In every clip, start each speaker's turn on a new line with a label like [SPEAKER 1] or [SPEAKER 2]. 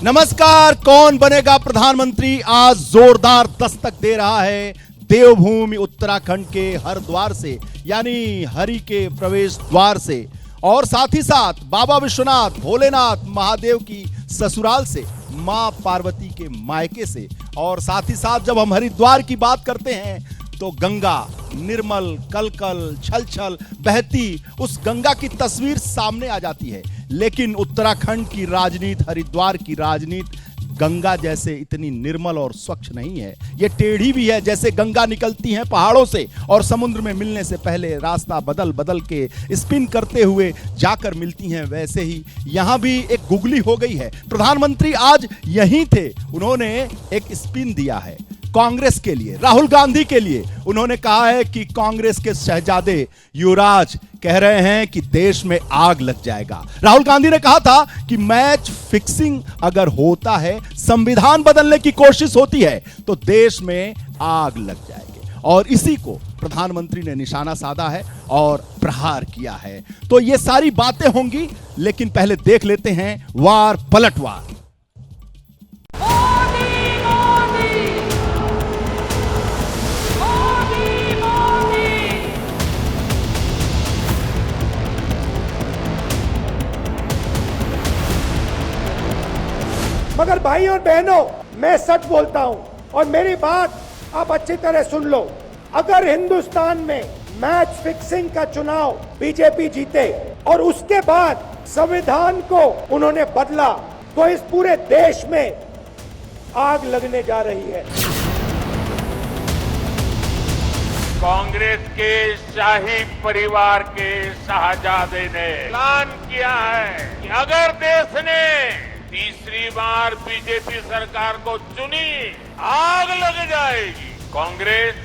[SPEAKER 1] नमस्कार। कौन बनेगा प्रधानमंत्री आज जोरदार दस्तक दे रहा है देवभूमि उत्तराखंड के हरिद्वार से, यानी हरि के प्रवेश द्वार से, और साथ ही साथ बाबा विश्वनाथ भोलेनाथ महादेव की ससुराल से, मां पार्वती के मायके से। और साथ ही साथ जब हम हरिद्वार की बात करते हैं तो गंगा निर्मल कलकल छल छल बहती उस गंगा की तस्वीर सामने आ जाती है। लेकिन उत्तराखंड की राजनीति, हरिद्वार की राजनीति गंगा जैसे इतनी निर्मल और स्वच्छ नहीं है। ये टेढ़ी भी है। जैसे गंगा निकलती हैं पहाड़ों से और समुद्र में मिलने से पहले रास्ता बदल बदल के स्पिन करते हुए जाकर मिलती हैं, वैसे ही यहां भी एक गुगली हो गई है। प्रधानमंत्री आज यहीं थे, उन्होंने एक स्पिन दिया है कांग्रेस के लिए, राहुल गांधी के लिए। उन्होंने कहा है कि कांग्रेस के शहजादे युवराज कह रहे हैं कि देश में आग लग जाएगा। राहुल गांधी ने कहा था कि मैच फिक्सिंग अगर होता है, संविधान बदलने की कोशिश होती है तो देश में आग लग जाएगी। और इसी को प्रधानमंत्री ने निशाना साधा है और प्रहार किया है। तो ये सारी बातें होंगी, लेकिन पहले देख लेते हैं वार पलटवार।
[SPEAKER 2] मगर भाई और बहनों, मैं सच बोलता हूं और मेरी बात आप अच्छी तरह सुन लो। अगर हिंदुस्तान में मैच फिक्सिंग का चुनाव बीजेपी जीते और उसके बाद संविधान को उन्होंने बदला तो इस पूरे देश में आग लगने जा रही है।
[SPEAKER 3] कांग्रेस के शाही परिवार के शहजादे ने ऐलान किया है कि अगर देश ने तीसरी बार बीजेपी सरकार को चुनी, आग लग जाएगी। कांग्रेस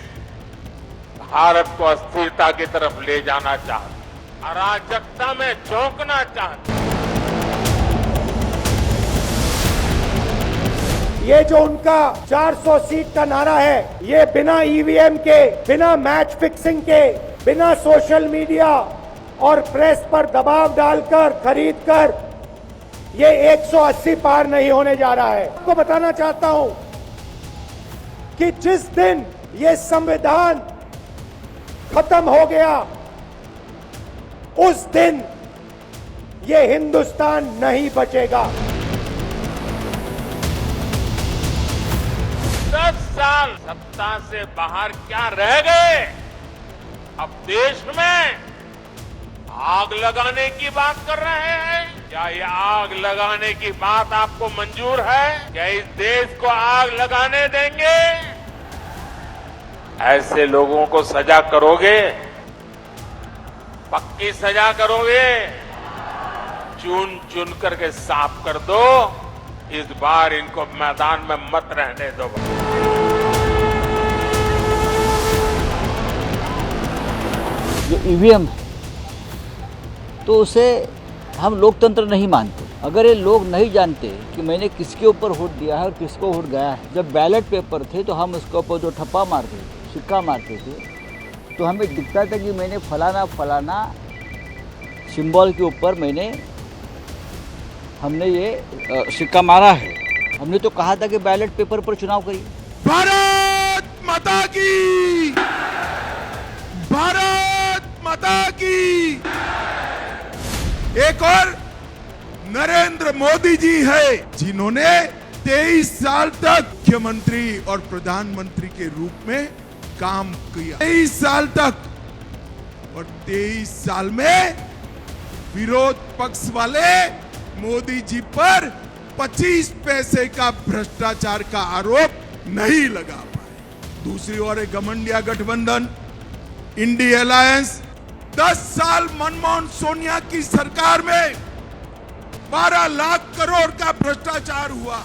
[SPEAKER 3] भारत को अस्थिरता की तरफ ले जाना चाहती, अराजकता में झोंकना चाहती।
[SPEAKER 2] ये जो उनका 400 सीट का नारा है, ये बिना ईवीएम के, बिना मैच फिक्सिंग के, बिना सोशल मीडिया और प्रेस पर दबाव डालकर खरीद कर ये 180 पार नहीं होने जा रहा है। आपको बताना चाहता हूं कि जिस दिन ये संविधान खत्म हो गया, उस दिन ये हिंदुस्तान नहीं बचेगा।
[SPEAKER 3] 10 साल सत्ता से बाहर क्या रह गए? अब देश में आग लगाने की बात कर रहे हैं। क्या ये आग लगाने की बात आपको मंजूर है? क्या इस देश को आग लगाने देंगे? ऐसे लोगों को सजा करोगे? पक्की सजा करोगे? चुन चुन करके साफ कर दो। इस बार इनको मैदान में मत रहने दो।
[SPEAKER 4] जो ईवीएम है तो उसे हम लोकतंत्र नहीं मानते। अगर ये लोग नहीं जानते कि मैंने किसके ऊपर वोट दिया है और किसको वोट गया है, जब बैलेट पेपर थे तो हम उसके ऊपर जो ठप्पा मारते थे, सिक्का मारते थे, तो हमें दिखता था कि मैंने फलाना फलाना सिंबल के ऊपर हमने ये सिक्का मारा है। हमने तो कहा था कि बैलेट पेपर पर चुनाव करिए।
[SPEAKER 1] भारत माता की, भारत माता की। एक और नरेंद्र मोदी जी है, जिन्होंने 23 साल तक मुख्यमंत्री और प्रधानमंत्री के रूप में काम किया। 23 साल तक, और 23 साल में विरोध पक्ष वाले मोदी जी पर 25 पैसे का भ्रष्टाचार का आरोप नहीं लगा पाए। दूसरी ओर एक घमंडिया गठबंधन इंडी अलायंस, 10 साल मनमोहन सोनिया की सरकार में 12 लाख करोड़ का भ्रष्टाचार हुआ।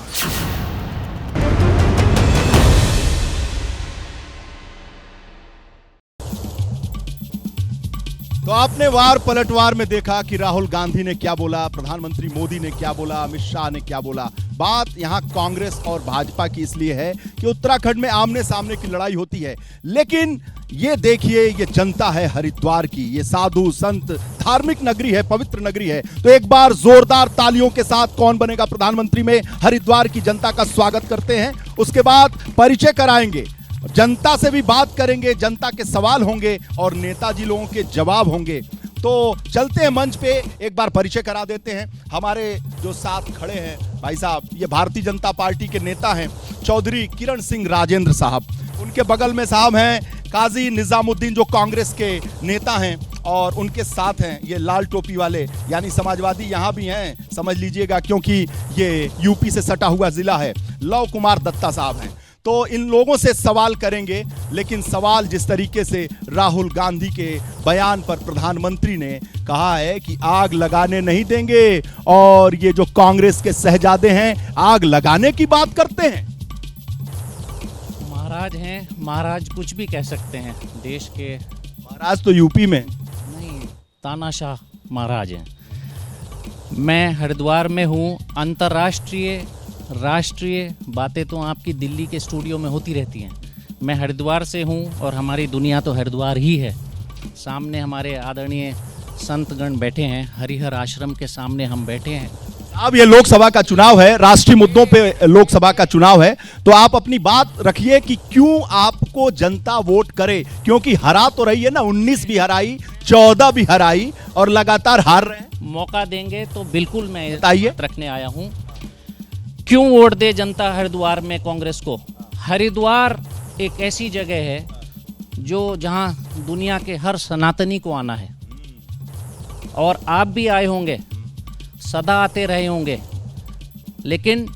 [SPEAKER 1] तो आपने वार पलटवार में देखा कि राहुल गांधी ने क्या बोला, प्रधानमंत्री मोदी ने क्या बोला, अमित शाह ने क्या बोला। बात यहां कांग्रेस और भाजपा की इसलिए है कि उत्तराखंड में आमने सामने की लड़ाई होती है, लेकिन ये देखिए, ये जनता है हरिद्वार की, ये साधु संत धार्मिक नगरी है, पवित्र नगरी है। तो एक बार जोरदार तालियों के साथ कौन बनेगा प्रधानमंत्री में हरिद्वार की जनता का स्वागत करते हैं। उसके बाद परिचय कराएंगे, जनता से भी बात करेंगे, जनता के सवाल होंगे और नेताजी लोगों के जवाब होंगे। तो चलते हैं मंच पे, एक बार परिचय करा देते हैं। हमारे जो साथ खड़े हैं भाई साहब, ये भारतीय जनता पार्टी के नेता हैं चौधरी किरण सिंह राजेंद्र साहब। उनके बगल में साहब हैं काजी निजामुद्दीन जो कांग्रेस के नेता हैं, और उनके साथ हैं ये लाल टोपी वाले यानी समाजवादी, यहां भी हैं समझ लीजिएगा क्योंकि ये यूपी से सटा हुआ जिला है, लव कुमार दत्ता साहब हैं। तो इन लोगों से सवाल करेंगे, लेकिन सवाल जिस तरीके से राहुल गांधी के बयान पर प्रधानमंत्री ने कहा है कि आग लगाने नहीं देंगे, और ये जो कांग्रेस के शहजादे हैं आग लगाने की बात करते हैं।
[SPEAKER 5] महाराज हैं, महाराज कुछ भी कह सकते हैं देश के।
[SPEAKER 1] महाराज तो यूपी में
[SPEAKER 5] नहीं, तानाशाह महाराज हैं। मैं हरिद्वार में हूँ। अंतर्राष्ट्रीय राष्ट्रीय बातें तो आपकी दिल्ली के स्टूडियो में होती रहती हैं। मैं हरिद्वार से हूँ और हमारी दुनिया तो हरिद्वार ही है। सामने हमारे आदरणीय संतगण बैठे हैं, हरिहर आश्रम के सामने हम बैठे हैं।
[SPEAKER 1] अब ये लोकसभा का चुनाव है, राष्ट्रीय मुद्दों पे लोकसभा का चुनाव है, तो आप अपनी बात रखिए कि क्यों आपको जनता वोट करे, क्योंकि हरा तो रही है ना, 19 भी हराई, 14 भी हराई और लगातार हार रहे हैं।
[SPEAKER 5] मौका देंगे तो बिल्कुल मैं
[SPEAKER 1] बताइए।
[SPEAKER 5] रखने आया हूँ। क्यों वोट दे जनता हरिद्वार में कांग्रेस को? हरिद्वार एक ऐसी जगह है जो जहाँ दुनिया के हर सनातनी को आना है, और आप भी आए होंगे, सदा आते रहे होंगे, लेकिन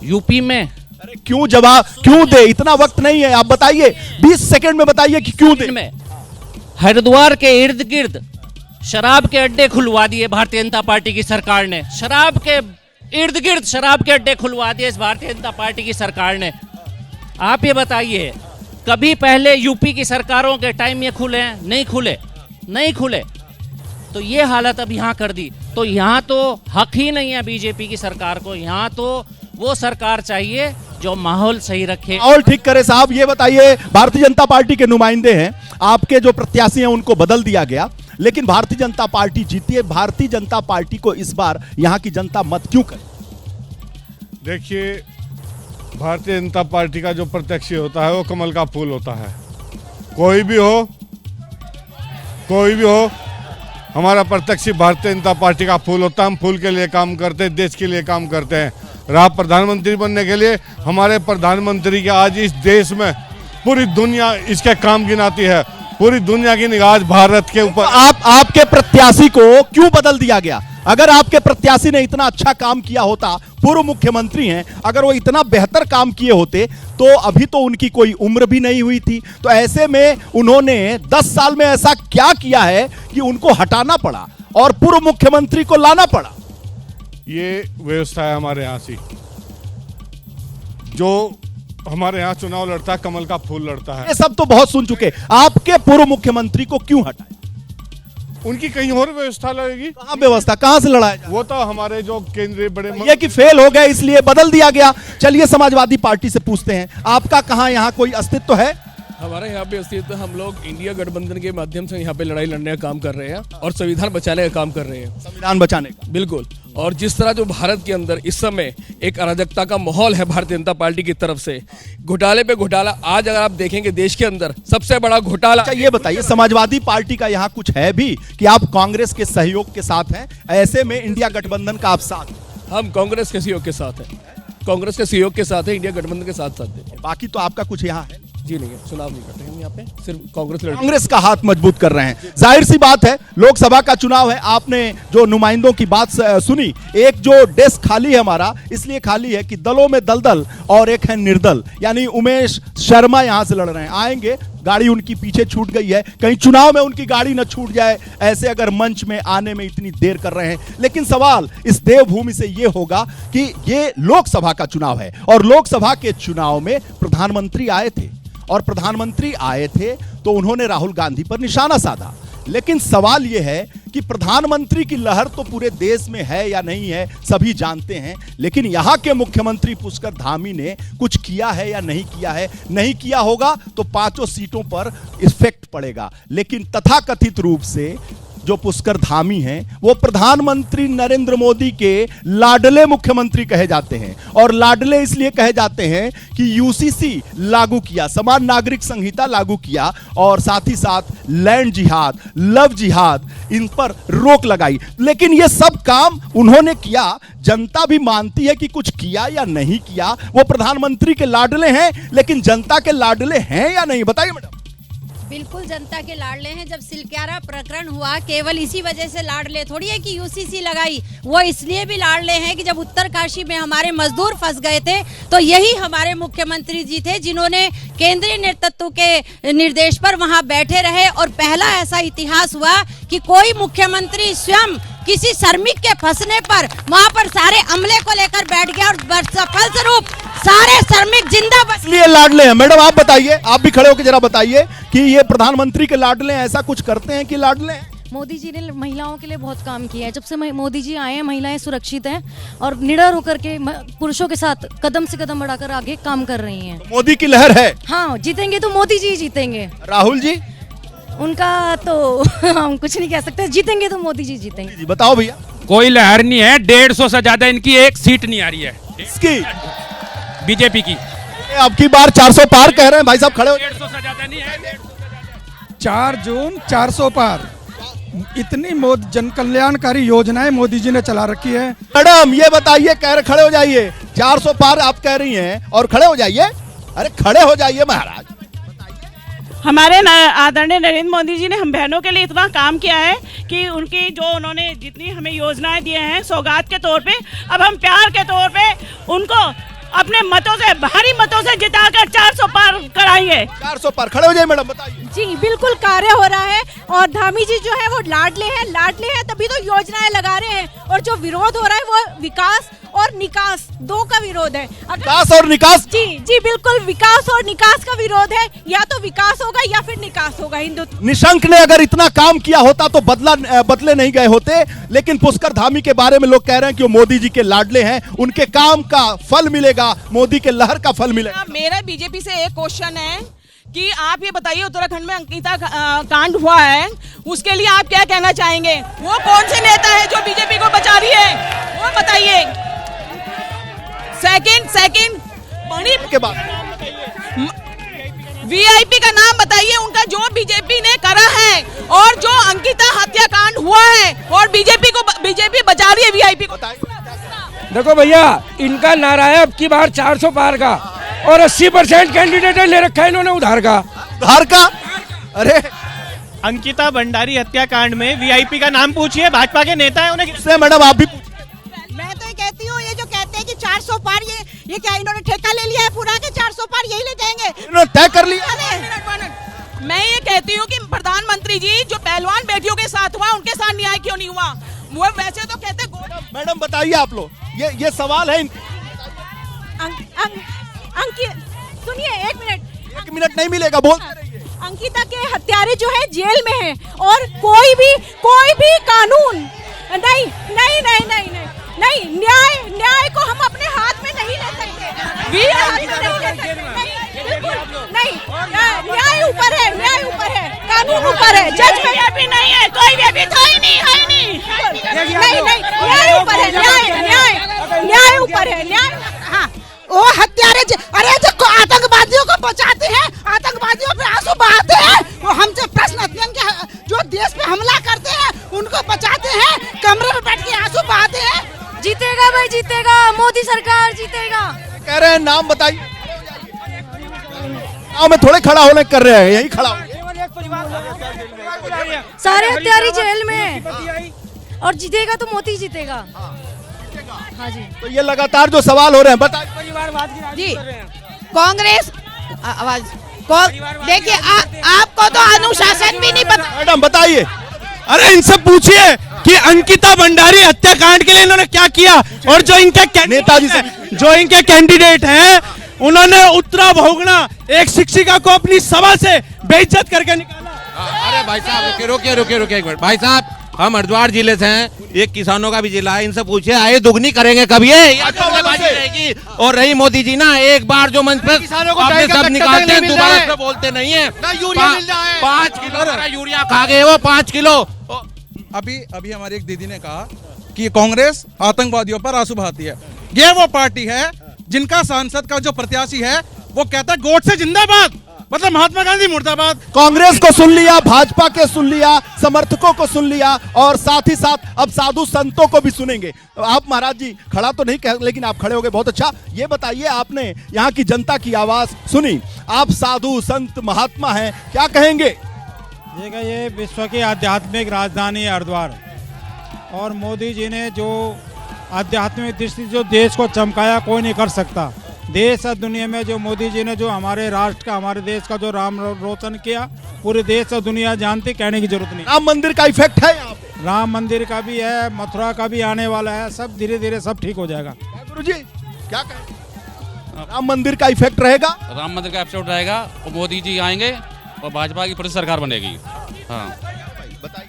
[SPEAKER 5] यूपी में
[SPEAKER 1] अरे क्यों जवाब क्यों दे, इतना वक्त नहीं है, आप बताइए 20 सेकंड में बताइए कि क्यों दे।
[SPEAKER 5] में हरिद्वार के इर्द गिर्द शराब के अड्डे खुलवा दिए भारतीय जनता पार्टी की सरकार ने। शराब के इर्द गिर्द शराब के अड्डे खुलवा दिए इस भारतीय जनता पार्टी की सरकार ने। आप ये बताइए, कभी पहले यूपी की सरकारों के टाइम ये खुले हैं? नहीं खुले, नहीं खुले। तो ये हालत अब यहाँ कर दी। तो यहाँ तो हक ही नहीं है बीजेपी की सरकार को। यहाँ तो वो सरकार चाहिए जो माहौल सही रखे,
[SPEAKER 1] माहौल ठीक करे। साहब ये बताइए, भारतीय जनता पार्टी के नुमाइंदे हैं, आपके जो प्रत्याशी हैं उनको बदल दिया गया, लेकिन भारतीय जनता पार्टी जीती है। भारतीय जनता पार्टी को इस बार यहाँ की जनता मत क्यों करे?
[SPEAKER 6] देखिए, भारतीय जनता पार्टी का जो प्रत्याशी होता है वो कमल का फूल होता है। कोई भी हो, कोई भी हो, हमारा प्रत्याशी भारतीय जनता पार्टी का फूल होता है। हम फूल के लिए काम करते हैं, देश के लिए काम करते हैं। रहा प्रधानमंत्री बनने के लिए, हमारे प्रधानमंत्री के आज इस देश में पूरी दुनिया इसके काम गिनाती है। पूरी दुनिया की निगाह भारत के ऊपर।
[SPEAKER 1] आपके प्रत्याशी को क्यों बदल दिया गया? अगर आपके प्रत्याशी ने इतना अच्छा काम किया होता, पूर्व मुख्यमंत्री हैं, अगर वो इतना बेहतर काम किए होते तो अभी तो उनकी कोई उम्र भी नहीं हुई थी। तो ऐसे में उन्होंने 10 साल में ऐसा क्या किया है कि उनको हटाना पड़ा और पूर्व मुख्यमंत्री को लाना पड़ा?
[SPEAKER 6] ये व्यवस्था है हमारे यहाँ से। जो हमारे यहाँ चुनाव लड़ता है, कमल का फूल लड़ता है।
[SPEAKER 1] ये सब तो बहुत सुन चुके। आपके पूर्व मुख्यमंत्री को क्यों हटाया?
[SPEAKER 6] उनकी कहीं और व्यवस्था लगेगी।
[SPEAKER 1] कहां व्यवस्था, कहां से लड़ाया जाए?
[SPEAKER 6] वो तो हमारे जो केंद्रीय बड़े
[SPEAKER 1] ये कि फेल हो गए इसलिए बदल दिया गया। चलिए समाजवादी पार्टी से पूछते हैं, आपका कहां यहाँ कोई अस्तित्व है?
[SPEAKER 7] हमारे यहाँ पे अस्तित्व, हम लोग इंडिया गठबंधन के माध्यम से यहाँ पे लड़ाई लड़ने का काम कर रहे हैं और संविधान बचाने का काम कर रहे हैं।
[SPEAKER 1] संविधान बचाने का,
[SPEAKER 7] बिल्कुल। और जिस तरह जो भारत के अंदर इस समय एक अराजकता का माहौल है भारतीय जनता पार्टी की तरफ से, घोटाले पे घोटाला, आज अगर आप देखेंगे देश के अंदर सबसे बड़ा घोटाला।
[SPEAKER 1] अच्छा ये बताइए, समाजवादी पार्टी का यहाँ कुछ है भी कि आप कांग्रेस के सहयोग के साथ हैं, ऐसे में इंडिया गठबंधन का आप साथ?
[SPEAKER 7] हम कांग्रेस के सहयोग के साथ हैं, कांग्रेस के सहयोग के साथ है, इंडिया गठबंधन के साथ साथ है।
[SPEAKER 1] बाकी तो आपका कुछ यहाँ है?
[SPEAKER 7] जी नहीं है, चुनाव नहीं करते हम यहाँ पे, सिर्फ कांग्रेस लड़।
[SPEAKER 1] कांग्रेस का हाथ मजबूत कर रहे हैं। जाहिर सी बात है, लोकसभा का चुनाव है। आपने जो नुमाइंदों की बात सुनी, एक जो डेस्क खाली है हमारा, इसलिए खाली है कि दलों में दलदल और एक है निर्दल, यानी उमेश शर्मा यहां से लड़ रहे हैं। आएंगे, गाड़ी उनकी पीछे छूट गई है, कहीं चुनाव में उनकी गाड़ी न छूट जाए, ऐसे अगर मंच में आने में इतनी देर कर रहे हैं। लेकिन सवाल इस देवभूमि से यह होगा कि ये लोकसभा का चुनाव है और लोकसभा के चुनाव में प्रधानमंत्री आए थे, और प्रधानमंत्री आए थे तो उन्होंने राहुल गांधी पर निशाना साधा। लेकिन सवाल यह है कि प्रधानमंत्री की लहर तो पूरे देश में है या नहीं है, सभी जानते हैं, लेकिन यहां के मुख्यमंत्री पुष्कर धामी ने कुछ किया है या नहीं किया है? नहीं किया होगा तो 5 सीटों पर इफेक्ट पड़ेगा। लेकिन तथाकथित रूप से जो पुष्कर धामी हैं वो प्रधानमंत्री नरेंद्र मोदी के लाडले मुख्यमंत्री कहे जाते हैं, और लाडले इसलिए कहे जाते हैं कि यूसीसी लागू किया, समान नागरिक संहिता लागू किया, और साथ ही साथ लैंड जिहाद, लव जिहाद, इन पर रोक लगाई। लेकिन ये सब काम उन्होंने किया, जनता भी मानती है कि कुछ किया या नहीं किया। वो प्रधानमंत्री के लाडले हैं, लेकिन जनता के लाडले हैं या नहीं, बताइए मैडम।
[SPEAKER 8] बिल्कुल जनता के लाडले हैं। जब सिलक्यारा प्रकरण हुआ, केवल इसी वजह से लाडले थोड़ी है कि यूसीसी लगाई, वो इसलिए भी लाडले हैं कि जब उत्तरकाशी में हमारे मजदूर फंस गए थे तो यही हमारे मुख्यमंत्री जी थे जिन्होंने केंद्रीय नेतृत्व के निर्देश पर वहां बैठे रहे, और पहला ऐसा इतिहास हुआ कि कोई मुख्यमंत्री स्वयं किसी श्रमिक के फंसने पर वहां पर सारे अमले को लेकर बैठ गया, और फलस्वरूप सारे श्रमिक जिंदा बच।
[SPEAKER 1] इसलिए लाडले हैं। मैडम आप बताइए, आप भी खड़े होकर जरा बताइए कि ये प्रधानमंत्री के लाडले हैं, ऐसा कुछ करते हैं कि लाडले हैं?
[SPEAKER 9] मोदी जी ने महिलाओं के लिए बहुत काम किया है। जब से मोदी जी आए हैं, महिलाएं सुरक्षित हैं और निडर होकर के पुरुषों के साथ कदम से कदम बढ़ाकर आगे काम कर रही हैं।
[SPEAKER 1] तो मोदी की लहर है।
[SPEAKER 9] हाँ, जीतेंगे तो मोदी जी जीतेंगे।
[SPEAKER 1] राहुल जी?
[SPEAKER 9] उनका तो हम कुछ नहीं कह सकते, जीतेंगे तो मोदी जी जीतेंगे।
[SPEAKER 1] जी बताओ भैया।
[SPEAKER 10] कोई लहर नहीं है, 150 से ज्यादा इनकी एक सीट नहीं आ रही है।
[SPEAKER 1] इसकी
[SPEAKER 10] बीजेपी की
[SPEAKER 1] अब की बार 400 पार कह रहे हैं भाई साहब, खड़े हो।
[SPEAKER 10] 150 से ज्यादा नहीं है।
[SPEAKER 11] 4 जून 400 पार, इतनी जन कल्याणकारी योजनाएं मोदी जी ने चला रखी है।
[SPEAKER 1] मैडम ये बताइए, कह रहे खड़े हो जाइए, 400 पार आप कह रही हैं और खड़े हो जाइए। अरे खड़े हो जाइए महाराज।
[SPEAKER 12] हमारे आदरणीय नरेंद्र मोदी जी ने हम बहनों के लिए इतना काम किया है कि उनकी जो उन्होंने जितनी हमें योजनाएं दिए हैं सौगात के तौर पे, अब हम प्यार के तौर पे उनको अपने मतों से, भारी मतों से जिताकर 400 पार कराएंगे।
[SPEAKER 1] 400 पार, खड़े हो जाइए मैडम, बताइए।
[SPEAKER 13] जी बिल्कुल कार्य हो रहा है, और धामी जी जो है वो लाडले हैं तभी तो योजनाएं लगा रहे हैं, और जो विरोध हो रहा है वो विकास और निकास दो का विरोध है।
[SPEAKER 1] विकास और निकास?
[SPEAKER 13] जी बिल्कुल, विकास और निकास का विरोध है। या तो विकास होगा या फिर निकास होगा। हिंदुत्व
[SPEAKER 1] निशंक ने अगर इतना काम किया होता तो बदले नहीं गए होते, लेकिन पुष्कर धामी के बारे में लोग कह रहे हैं कि वो मोदी जी के लाडले हैं, उनके काम का फल मिलेगा, मोदी के लहर का फल मिलेगा।
[SPEAKER 12] मेरा बीजेपी से एक क्वेश्चन है कि आप ये बताइए, उत्तराखंड में अंकिता कांड हुआ है, उसके लिए आप क्या कहना चाहेंगे? वो कौन से नेता है जो बीजेपी को बचा रही है, वो बताइए। सेकंड मणिपुर
[SPEAKER 1] के बाद
[SPEAKER 12] वीआईपी का नाम बताइए, उनका जो बीजेपी ने करा है, और जो अंकिता हत्याकांड हुआ है, और बीजेपी बचा रही है वीआईपी को।
[SPEAKER 11] देखो भैया, इनका नारा है अब की बार 400 पार का, और 80% कैंडिडेट ले रखा है इन्होंने उधार का।
[SPEAKER 1] अरे
[SPEAKER 5] अंकिता भंडारी हत्याकांड में वीआईपी का नाम पूछिए, भाजपा के नेता है, उन्हें
[SPEAKER 1] से मैडम आप भी।
[SPEAKER 13] मैं तो ये कहती हूँ, ये जो कहते हैं कि 400 पार, ये क्या इन्होंने ठेका ले लिया है पूरा के 400 पार यही ले जाएंगे?
[SPEAKER 1] इन्होंने तय कर लिया।
[SPEAKER 12] मैं ये कहती हूँ कि प्रधानमंत्री जी जो पहलवान बेटियों के साथ हुआ, उनके साथ न्याय क्यों नहीं हुआ? वो वैसे तो कहते।
[SPEAKER 1] मैडम बताइए आप लोग, ये सवाल है।
[SPEAKER 13] सुनिए,
[SPEAKER 1] एक मिनट नहीं मिलेगा, बोलते रहिए।
[SPEAKER 13] अंकिता के हत्यारे जो है जेल में हैं, और कोई भी कानून नहीं, न्याय को हम अपने हाथ में नहीं ले सकते। न्याय ऊपर है, कानून ऊपर है, जजमेंट भी नहीं है, कोई भी अभी तो ही नहीं। न्याय ऊपर है, न्याय ऊपर है, न्याय। हाँ, वो हत्यारे, अरे जो आतंकवादियों को बचाते हैं, आतंकवादियों पे आंसू बहाते हैं, वो हमसे प्रश्न अध्ययन के जो देश पे हमला करते हैं उनको बचाते हैं, कमरे में बैठ के आंसू बहाते हैं।
[SPEAKER 9] जीतेगा भाई, जीतेगा, मोदी सरकार जीतेगा।
[SPEAKER 1] कह रहे हैं नाम बताइए। मैं थोड़े खड़ा होने कर रहे हैं, यही खड़ा हो।
[SPEAKER 9] सारे हत्यारे जेल में, और जीतेगा तो मोदी जीतेगा। हाँ जी।
[SPEAKER 1] तो ये लगातार जो सवाल हो रहे हैं, बताइए।
[SPEAKER 13] जी कांग्रेस आवाज देखिए, आपको तो अनुशासन भी नहीं पता।
[SPEAKER 1] मैडम बताइए।
[SPEAKER 10] अरे इनसे पूछिए कि अंकिता भंडारी हत्याकांड के लिए इन्होंने क्या किया, और जो इनके
[SPEAKER 1] नेताजी से
[SPEAKER 10] जो इनके कैंडिडेट हैं, उन्होंने उत्तरा भोगना, एक शिक्षिका को अपनी सभा से बेइज्जत करके निकाला।
[SPEAKER 14] अरे भाई साहब रुकिए एक मिनट भाई साहब, हम हरिद्वार जिले से हैं, ये किसानों का भी जिला है, इनसे पूछे आए दुगनी करेंगे कब ये बाजी रहेगी। और रही मोदी जी ना, एक बार जो मंच पे आपने सब निकालते हैं, दोबारा इसमें बोलते नहीं है। 5 किलो यूरिया खा गए वो 5 किलो।
[SPEAKER 10] अभी हमारी एक दीदी ने कहा कि कांग्रेस आतंकवादियों पर आंसू बहाती है। ये वो पार्टी है जिनका सांसद का जो प्रत्याशी है वो कहता है गोड से जिंदाबाद, मतलब महात्मा गांधी मुर्दाबाद।
[SPEAKER 1] कांग्रेस को सुन लिया, भाजपा के सुन लिया, समर्थकों को सुन लिया, और साथ ही साथ अब साधु संतों को भी सुनेंगे। आप महाराज जी खड़ा तो नहीं कह, लेकिन आप खड़े हो गए, बहुत अच्छा। ये बताइए, आपने यहाँ की जनता की आवाज सुनी, आप साधु संत महात्मा हैं, क्या कहेंगे?
[SPEAKER 15] देखिए, ये विश्व की आध्यात्मिक राजधानी है हरिद्वार, और मोदी जी ने जो आध्यात्मिक दृष्टि जो देश को चमकाया कोई नहीं कर सकता। देश और दुनिया में जो मोदी जी ने जो हमारे राष्ट्र का, हमारे देश का जो राम रोशन किया, पूरे देश और दुनिया जानती, कहने की जरूरत नहीं।
[SPEAKER 1] राम मंदिर का इफेक्ट है यहाँ पे?
[SPEAKER 15] राम मंदिर का भी है, मथुरा का भी आने वाला है, सब धीरे धीरे सब ठीक हो जाएगा।
[SPEAKER 1] गुरु जी क्या कहें, राम मंदिर का इफेक्ट रहेगा?
[SPEAKER 16] राम मंदिर का इफेक्ट रहेगा, और मोदी जी आएंगे और भाजपा की प्रदेश सरकार बनेगी। हाँ
[SPEAKER 1] बताइए।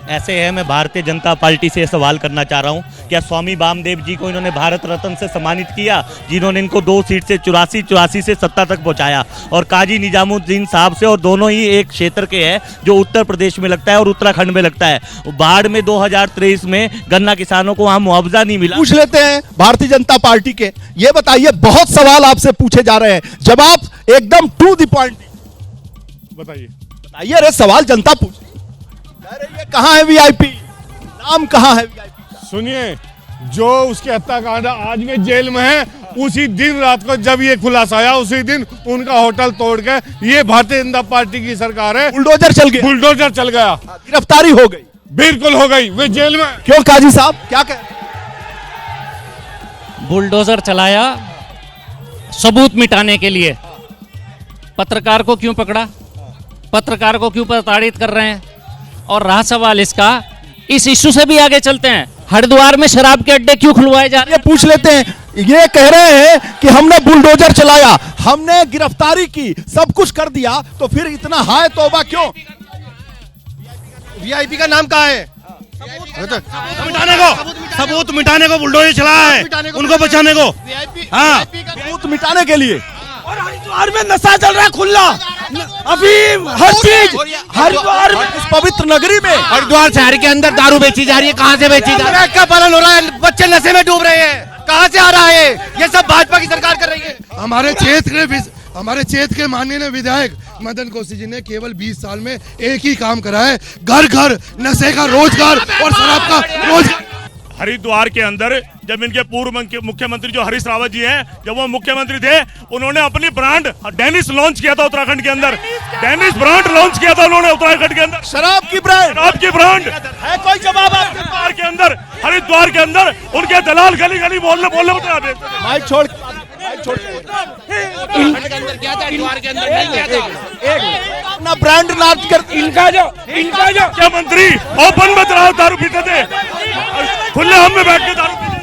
[SPEAKER 17] ऐसे है, मैं भारतीय जनता पार्टी से सवाल करना चाह रहा हूं, क्या स्वामी वामदेव जी को इन्होंने भारत रत्न से सम्मानित किया, जिन्होंने इनको 2 सीट से 84 से सत्ता तक पहुंचाया, और काजी निजामुद्दीन साहब से, और दोनों ही एक क्षेत्र के हैं जो उत्तर प्रदेश में लगता है और उत्तराखंड में लगता है। बाढ़ में 2023 में गन्ना किसानों को वहां मुआवजा नहीं मिला।
[SPEAKER 1] पूछ लेते हैं भारतीय जनता पार्टी के, ये बताइए, बहुत सवाल आपसे पूछे जा रहे हैं, जवाब एकदम टू द पॉइंट
[SPEAKER 6] बताइए।
[SPEAKER 1] अरे सवाल जनता पूछ रही है, कहाँ है वीआईपी, नाम कहाँ है वीआईपी का?
[SPEAKER 6] सुनिए, जो उसके हत्याकांड आज में जेल में है, उसी दिन रात को जब ये खुलासा आया, उसी दिन उनका होटल तोड़ के, ये भारतीय जनता पार्टी की सरकार है,
[SPEAKER 1] बुलडोजर चल गया,
[SPEAKER 6] बुलडोजर चल गया,
[SPEAKER 1] गिरफ्तारी हो गई,
[SPEAKER 6] बिल्कुल हो गई, वे जेल में।
[SPEAKER 1] क्यों काजी साहब क्या कह?
[SPEAKER 5] बुलडोजर चलाया सबूत मिटाने के लिए। पत्रकार को क्यों पकड़ा, पत्रकार को क्यों प्रताड़ित कर रहे हैं? और रहा सवाल इसका, इस इश्यू से भी आगे चलते हैं, हरिद्वार में शराब के अड्डे क्यों खुलवाए जा रहे हैं?
[SPEAKER 1] ये पूछ लेते हैं, ये कह रहे हैं कि हमने बुलडोजर चलाया, हमने गिरफ्तारी की, सब कुछ कर दिया, तो फिर इतना हाय तौबा क्यों?
[SPEAKER 10] वीआईपी का नाम कहाँ है? सबूत मिटाने को बुलडोजर चला है, उनको बचाने को। हाँ,
[SPEAKER 1] सबूत मिटाने के लिए।
[SPEAKER 10] और हरिद्वार में नशा चल रहा है खुला, अफीम, हर चीज हरिद्वार में,
[SPEAKER 1] इस पवित्र नगरी में।
[SPEAKER 14] हरिद्वार शहर के अंदर दारू बेची जा रही है, कहाँ से बेची जा रही है?
[SPEAKER 10] का पालन हो रहा है, बच्चे नशे में डूब रहे हैं, कहाँ से आ रहा है? ये सब भाजपा की सरकार कर रही है। हमारे क्षेत्र के माननीय विधायक मदन कौशिक जी ने केवल 20 साल में एक ही काम करा है, घर घर नशे का रोजगार और शराब का रोजगार।
[SPEAKER 18] हरिद्वार के अंदर जब इनके पूर्व मुख्यमंत्री जो हरीश रावत जी हैं, जब वो मुख्यमंत्री थे, उन्होंने अपनी ब्रांड डेनिस लॉन्च किया था उत्तराखंड के अंदर, डेनिस ब्रांड लॉन्च किया था उन्होंने उत्तराखंड के अंदर,
[SPEAKER 1] शराब की ब्रांड
[SPEAKER 18] है। कोई जवाब हरिद्वार के अंदर, हरिद्वार के अंदर उनके दलाल गली गली बोलने
[SPEAKER 1] माइक छोड़ अपना ब्रांड लॉन्च कर।
[SPEAKER 18] इनका जो मुख्यमंत्री ओपन में दारू पीते थे, खुले हम में बैठ के दारू पीते।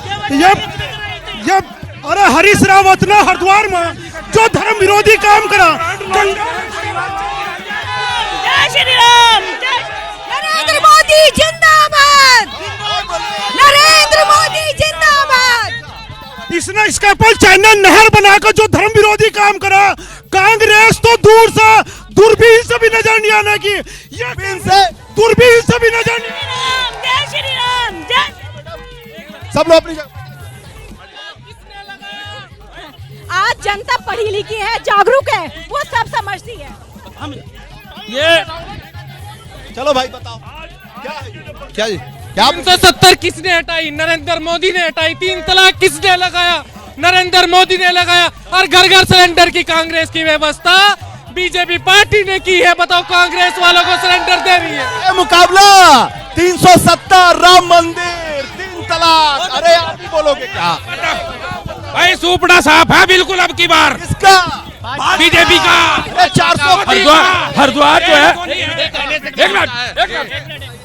[SPEAKER 10] अरे हरीश रावत ने हरिद्वार में जो धर्म विरोधी काम करा,
[SPEAKER 13] जय श्री राम, नरेंद्र मोदी जिंदाबाद, नरेंद्र मोदी जिंदाबाद।
[SPEAKER 10] इसने इसके ऊपर चैनल नहर बनाकर जो धर्म विरोधी काम करा, कांग्रेस तो दूरबीन से भी नजर नहीं आने की, दूरबीन से भी नजर नहीं।
[SPEAKER 13] जय श्री राम, जय।
[SPEAKER 1] सब लोग अपनी
[SPEAKER 13] आज जनता पढ़ी लिखी है, जागरूक है, वो सब समझती है।
[SPEAKER 18] हम ये
[SPEAKER 1] चलो भाई बताओ क्या
[SPEAKER 19] 370 किसने हटाई? नरेंद्र मोदी ने हटाई। 3 तलाक किसने लगाया? नरेंद्र मोदी ने लगाया। और घर घर सिलेंडर की कांग्रेस की व्यवस्था बीजेपी पार्टी ने की है। बताओ, कांग्रेस वालों को सिलेंडर दे रही है।
[SPEAKER 1] ये मुकाबला 370, राम मंदिर, 3 तलाक। अरे आप ही बोलोगे क्या?
[SPEAKER 19] भाई सुपड़ा साफ है बिल्कुल अब की बार।
[SPEAKER 1] किसका?
[SPEAKER 19] बीजेपी का।
[SPEAKER 1] 400
[SPEAKER 10] हरिद्वार जो है, एक मिनट,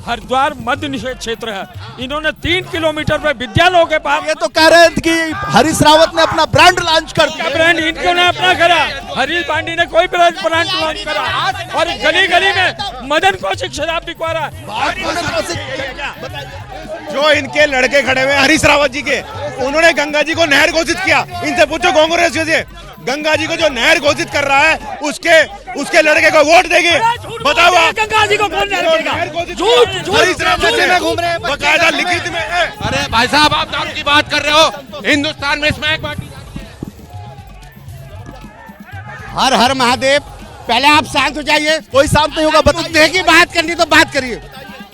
[SPEAKER 11] हरिद्वार मध्य निषेध क्षेत्र है। इन्होंने 3 किलोमीटर पे विद्यालयों के पास,
[SPEAKER 1] ये तो कह रहे हैं कि हरीश रावत ने अपना ब्रांड लॉन्च कर दिया।
[SPEAKER 11] ब्रांड इनको ने अपना करा, हरीश पांडे ने कोई ब्रांड लॉन्च करा, और गली गली में मदन कौशिक शराब बिकवा रहा है।
[SPEAKER 20] जो इनके लड़के खड़े हुए हरीश रावत जी के, उन्होंने गंगा जी को नहर घोषित किया। इनसे पूछो कांग्रेस से, गंगा जी को जो नहर घोषित कर रहा है उसके लड़के को वोट देगी? बताओ आप,
[SPEAKER 11] गंगा जी को कौन नहर
[SPEAKER 20] झूठ हरीश रावत में घूम रहे हैं, बकायदा लिखित में है।
[SPEAKER 14] अरे भाई साहब, आप दारू की बात कर रहे हो। हिंदुस्तान में स्मैक पार्टी।
[SPEAKER 21] हर हर महादेव। पहले आप शांत हो जाइए।
[SPEAKER 1] कोई शांत नहीं होगा।
[SPEAKER 21] बता की बात करनी तो बात करिए।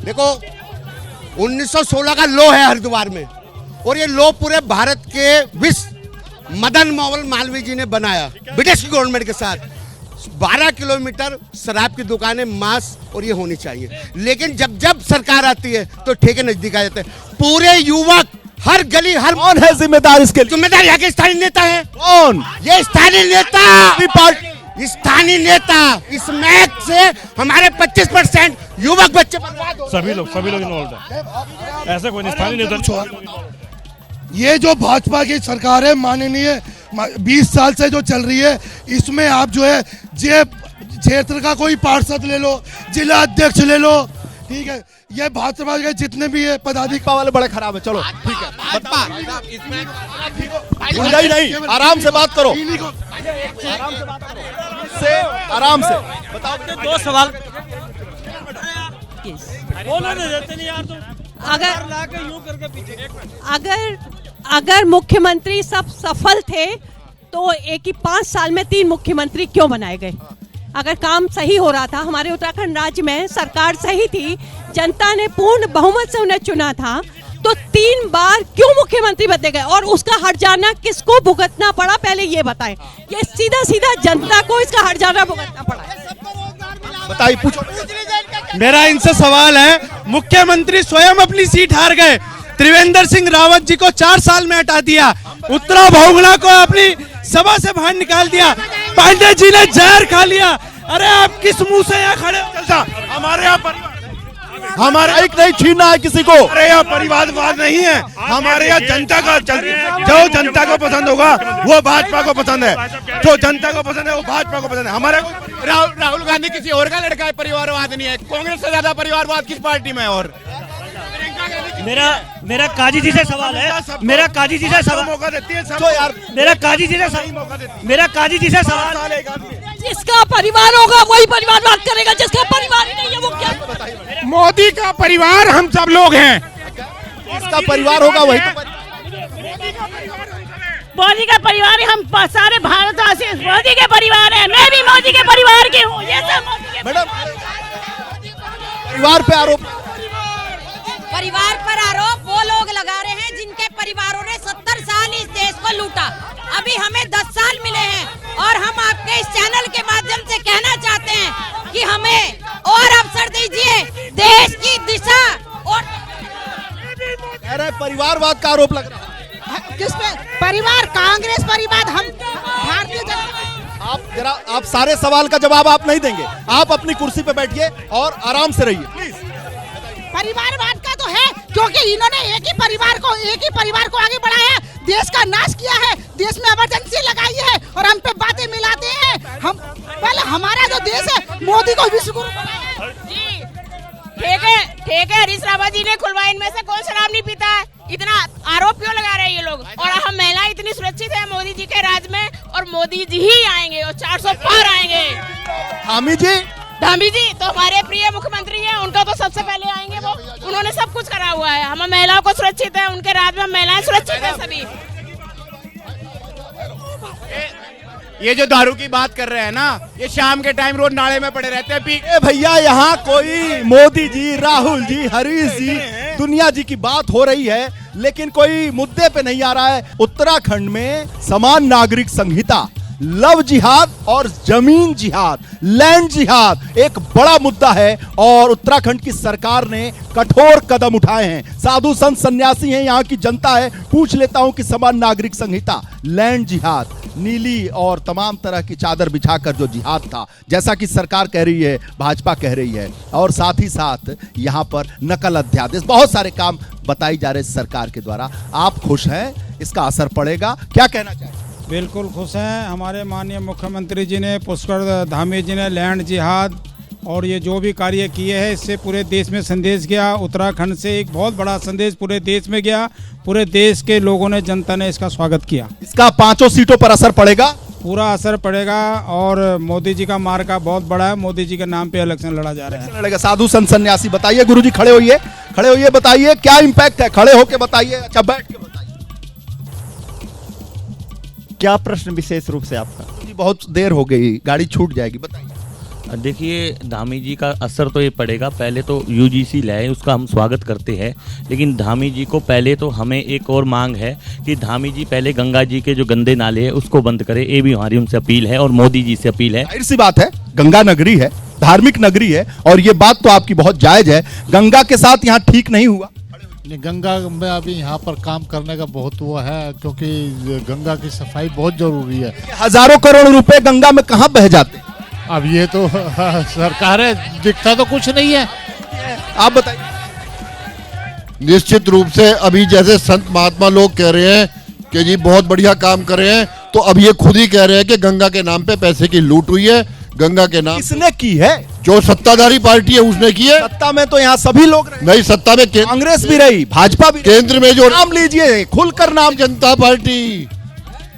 [SPEAKER 21] देखो 1916 का लॉ है हरिद्वार में, और ये लॉ पूरे भारत के विश्व मदन मोहन मालवीय जी ने बनाया ब्रिटिश गवर्नमेंट के साथ। 12 किलोमीटर शराब की दुकानें मास और ये होनी चाहिए, लेकिन जब जब सरकार आती है तो ठेके नजदीक आ जाते हैं। पूरे युवक हर गली हर,
[SPEAKER 1] कौन है जिम्मेदार इसके लिए?
[SPEAKER 21] जिम्मेदार यहाँ के स्थानीय नेता है।
[SPEAKER 1] कौन?
[SPEAKER 21] ये स्थानीय नेता, स्थानीय नेता। इस मैच से हमारे 25% युवक बच्चे बर्बाद हो।
[SPEAKER 18] सभी लोग इन्वॉल्व है, ऐसा कोई स्थानीय नेता।
[SPEAKER 10] ये जो भाजपा की सरकार है माननीय 20 साल से जो चल रही है, इसमें आप जो है क्षेत्र का कोई पार्षद ले लो, जिला अध्यक्ष ले लो, ठीक है, ये भाजपा के जितने भी है पदाधिकारी
[SPEAKER 1] वाले बड़े खराब है। चलो ठीक है, नहीं, आराम से बात करो, आराम से बताओ।
[SPEAKER 11] 2 सवाल
[SPEAKER 13] अगर मुख्यमंत्री सब सफल थे तो एक ही 5 साल में 3 मुख्यमंत्री क्यों बनाए गए? अगर काम सही हो रहा था, हमारे उत्तराखंड राज्य में सरकार सही थी, जनता ने पूर्ण बहुमत से उन्हें चुना था, तो 3 बार क्यों मुख्यमंत्री बदले गए? और उसका हट जाना किसको भुगतना पड़ा, पहले ये बताएं। ये सीधा सीधा जनता को इसका हट जाना भुगतना पड़ा।
[SPEAKER 1] बताइए, पूछो।
[SPEAKER 22] मेरा इनसे सवाल है, मुख्यमंत्री स्वयं अपनी सीट हार गए, त्रिवेंद्र सिंह रावत जी को 4 साल में हटा दिया, उत्तरा बहुगुणा को अपनी सभा से बाहर निकाल दिया, पांडे जी ने जहर खा लिया। अरे आप किस मुंह से यहाँ खड़े हो?
[SPEAKER 20] हमारे यहाँ
[SPEAKER 1] हमारे एक नहीं छीनना है किसी को।
[SPEAKER 20] हमारे यहाँ परिवारवाद नहीं है, हमारे यहाँ जनता का जो जनता को पसंद होगा वो भाजपा को पसंद है, जो जनता को पसंद है वो भाजपा को पसंद है। हमारे
[SPEAKER 14] राहुल गांधी किसी और का लड़का है, परिवारवाद नहीं है। कांग्रेस से ज्यादा परिवारवाद किस पार्टी में है? और
[SPEAKER 17] मेरा काजी जी से सवाल है, मेरा काजी जी से सवाल,
[SPEAKER 13] जिसका परिवार होगा वही परिवारवाद करेगा, जिसका परिवार ही नहीं है वो क्या?
[SPEAKER 11] मोदी का परिवार हम सब लोग हैं।
[SPEAKER 1] जिसका परिवार होगा वही तो
[SPEAKER 12] मोदी का परिवार हम सारे भारतवासी मोदी के परिवार हैं। मैं भी मोदी के परिवार की हूँ। ये सब
[SPEAKER 1] मैडम, परिवार पे आरोप,
[SPEAKER 8] परिवार पर आरोप वो लोग लगा रहे हैं जिनके परिवारों ने 70 साल इस देश को लूटा। अभी हमें 10 साल मिले हैं, और हम आपके इस चैनल के माध्यम से कहना चाहते हैं कि हमें और अवसर दीजिए, देश की दिशा। और
[SPEAKER 1] परिवारवाद का आरोप लग रहा है
[SPEAKER 13] किस पे? परिवार, कांग्रेस परिवार, हम भारतीय जनता।
[SPEAKER 1] आप सारे सवाल का जवाब आप नहीं देंगे, आप अपनी कुर्सी पे बैठिए और आराम से रहिए प्लीज।
[SPEAKER 13] परिवारवाद का तो है, क्योंकि इन्होंने एक ही परिवार को आगे बढ़ाया, देश का नाश किया है, देश में इमरजेंसी लगाई है, और हम पे बातें मिलाते हैं। हम पहले हमारा जो देश है मोदी को विश्व गुरु बनाया
[SPEAKER 12] जी। ठीक है, हरीश रावत जी ने खुलवाया, इनमें से कौन शराब नहीं पीता है? इतना आरोप क्यों लगा रहे हैं ये लोग? और हम महिलाएं इतनी सुरक्षित है मोदी जी के राज में, और मोदी जी ही आएंगे और 400 पार आएंगे। धामी जी तो हमारे प्रिय मुख्यमंत्री हैं, उनका तो सबसे पहले आएंगे वो। उन्होंने सब कुछ करा हुआ है, हम महिलाओं को सुरक्षित है, उनके राज में हम महिलाएं सुरक्षित है सभी।
[SPEAKER 14] ये जो दारू की बात कर रहे हैं ना, ये शाम के टाइम रोज नाले में पड़े रहते हैं।
[SPEAKER 1] भैया, यहाँ कोई मोदी जी, राहुल जी, हरीश जी, दुनिया जी की बात हो रही है, लेकिन कोई मुद्दे पे नहीं आ रहा है। उत्तराखंड में समान नागरिक संहिता, लव जिहाद और जमीन जिहाद, लैंड जिहाद एक बड़ा मुद्दा है, और उत्तराखंड की सरकार ने कठोर कदम उठाए हैं। साधु संत सन्यासी हैं, यहाँ की जनता है, पूछ लेता हूं कि समान नागरिक संहिता, लैंड जिहाद, नीली और तमाम तरह की चादर बिछाकर जो जिहाद था, जैसा कि सरकार कह रही है, भाजपा कह रही है, और साथ ही साथ यहाँ पर नकल अध्यादेश, बहुत सारे काम बताई जा रहे हैं सरकार के द्वारा। आप खुश हैं? इसका असर पड़ेगा? क्या कहना चाहिए?
[SPEAKER 15] बिल्कुल खुश हैं। हमारे माननीय मुख्यमंत्री जी ने, पुष्कर धामी जी ने लैंड जिहाद और ये जो भी कार्य किए हैं, इससे पूरे देश में संदेश गया। उत्तराखंड से एक बहुत बड़ा संदेश पूरे देश में गया। पूरे देश के लोगों ने, जनता ने इसका स्वागत किया।
[SPEAKER 1] इसका 5 सीटों पर असर पड़ेगा?
[SPEAKER 15] पूरा असर पड़ेगा और मोदी जी का मार्का बहुत बड़ा है। मोदी जी के नाम पे इलेक्शन लड़ा जा रहा है।
[SPEAKER 1] लड़ेगा। साधु संत सन्यासी, बताइए गुरुजी, खड़े होइए, खड़े होइए, बताइए क्या इम्पैक्ट है, खड़े होके बताइए। अच्छा, बैठ के बताइए।
[SPEAKER 2] क्या प्रश्न विशेष रूप से आपका?
[SPEAKER 1] जी बहुत देर हो गई, गाड़ी छूट जाएगी, बताइए।
[SPEAKER 17] देखिए, धामी जी का असर तो ये पड़ेगा। पहले तो यूजीसी लाए, उसका हम स्वागत करते हैं, लेकिन धामी जी को पहले तो हमें एक और मांग है कि धामी जी पहले गंगा जी के जो गंदे नाले हैं उसको बंद करें। ये भी हमारी उनसे अपील है और मोदी जी से अपील है।
[SPEAKER 1] जाहिर सी बात है, गंगा नगरी है, धार्मिक नगरी है, और ये बात तो आपकी बहुत जायज है। गंगा के साथ यहाँ ठीक नहीं हुआ।
[SPEAKER 3] गंगा में अभी यहाँ पर काम करने का बहुत वो है, क्योंकि गंगा की सफाई बहुत जरूरी है।
[SPEAKER 1] हजारों करोड़ रुपए गंगा में कहाँ बह जाते?
[SPEAKER 3] अब ये तो सरकार है, दिखता तो कुछ नहीं है।
[SPEAKER 1] आप बताइए।
[SPEAKER 23] निश्चित रूप से अभी जैसे संत महात्मा लोग कह रहे हैं कि जी बहुत बढ़िया काम कर रहे हैं, तो अब ये खुद ही कह रहे हैं कि गंगा के नाम पे पैसे की लूट हुई है। गंगा के नाम
[SPEAKER 1] किसने की है?
[SPEAKER 23] जो सत्ताधारी पार्टी है उसने की है।
[SPEAKER 1] सत्ता में तो यहाँ सभी लोग रहे।
[SPEAKER 23] नहीं, सत्ता में
[SPEAKER 1] कांग्रेस भी रही, भाजपा भी,
[SPEAKER 23] केंद्र में जो
[SPEAKER 1] नाम लीजिए, खुलकर नाम।
[SPEAKER 23] जनता पार्टी,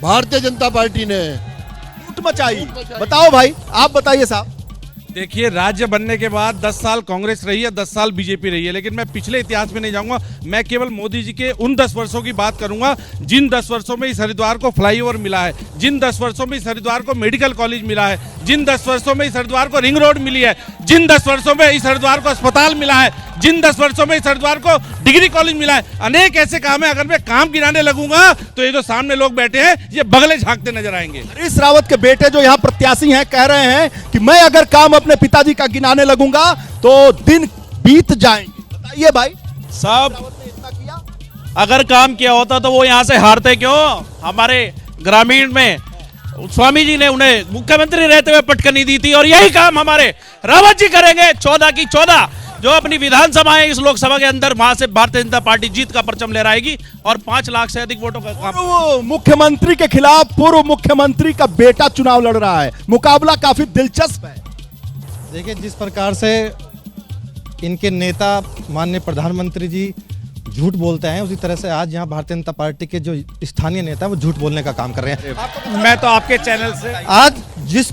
[SPEAKER 23] भारतीय जनता पार्टी ने
[SPEAKER 1] लूट मचाई। बताओ भाई, आप बताइए साहब।
[SPEAKER 24] देखिए, राज्य बनने के बाद 10 साल कांग्रेस रही है, 10 साल बीजेपी रही है, लेकिन मैं पिछले इतिहास में नहीं जाऊंगा। मैं केवल मोदी जी के उन 10 वर्षों की बात करूंगा जिन 10 वर्षों में इस हरिद्वार को फ्लाईओवर मिला है, जिन 10 वर्षों में इस हरिद्वार को मेडिकल कॉलेज मिला है, जिन 10 वर्षों में इस हरिद्वार को रिंग रोड मिली है, जिन 10 वर्षों में इस हरिद्वार को अस्पताल मिला है, जिन 10 वर्षों में इस हरिद्वार को डिग्री कॉलेज मिला है। अनेक ऐसे काम है, अगर मैं काम गिनाने लगूंगा तो ये जो सामने लोग बैठे हैं ये बगले झांकते नजर आएंगे।
[SPEAKER 1] हरीश रावत के बेटे जो यहाँ प्रत्याशी हैं कह रहे हैं कि मैं अगर काम अपने पिताजी का गिनाने लगूंगा तो दिन बीत जाएंगे। बताइए भाई
[SPEAKER 25] साहब, अगर काम किया होता तो वो यहाँ से हारते क्यों? हमारे ग्रामीण में स्वामी जी ने उन्हें मुख्यमंत्री रहते हुए पटकनी दी थी, और यही काम हमारे रावत जी करेंगे। 14 की 14 जो अपनी विधानसभा है इस लोकसभा के अंदर, वहां से भारतीय जनता पार्टी जीत का परचम लहराएगी और 5 लाख से अधिक वोटों का काम।
[SPEAKER 1] मुख्यमंत्री के खिलाफ पूर्व मुख्यमंत्री का बेटा चुनाव लड़ रहा है। मुकाबला काफी दिलचस्प है।
[SPEAKER 26] देखिए, जिस प्रकार से इनके नेता माननीय प्रधानमंत्री जी झूठ बोलते हैं, उसी तरह से आज यहाँ भारतीय जनता पार्टी के जो स्थानीय नेता हैं वो झूठ बोलने का काम कर रहे हैं।
[SPEAKER 25] मैं तो आपके चैनल से
[SPEAKER 26] आज जिस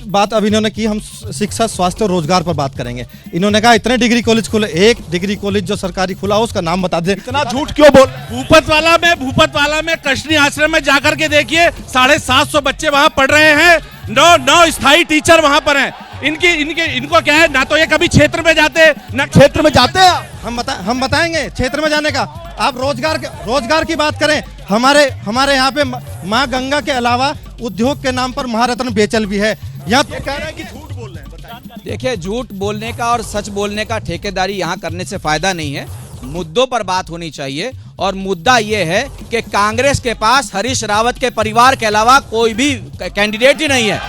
[SPEAKER 26] बात अब इन्होंने की, हम शिक्षा, स्वास्थ्य और रोजगार पर बात करेंगे। इन्होंने कहा इतने डिग्री कॉलेज खुले, एक डिग्री कॉलेज जो सरकारी खुला हो उसका नाम बता दे।
[SPEAKER 1] इतना झूठ क्यों बोल?
[SPEAKER 24] भूपतवाला में कृष्णी आश्रम में जाकर के देखिए, 750 बच्चे वहां पढ़ रहे हैं। 9 स्थायी टीचर वहां पर हैं। इनको क्या है, ना तो ये कभी क्षेत्र में जाते, ना
[SPEAKER 1] क्षेत्र में जाते हैं।
[SPEAKER 26] हम बताएंगे क्षेत्र में जाने का। आप रोजगार की बात करें, हमारे यहाँ पे माँ गंगा के अलावा उद्योग के नाम पर महारत्न बेचल भी है। यहाँ तो
[SPEAKER 1] कह रहे हैं कि झूठ बोल रहे हैं। बताइए।
[SPEAKER 27] देखिए, झूठ बोलने का और सच बोलने का ठेकेदारी यहाँ करने से फायदा नहीं है। मुद्दों पर बात होनी चाहिए, और मुद्दा ये है कि कांग्रेस के पास हरीश रावत के परिवार के अलावा कोई भी कैंडिडेट ही नहीं है।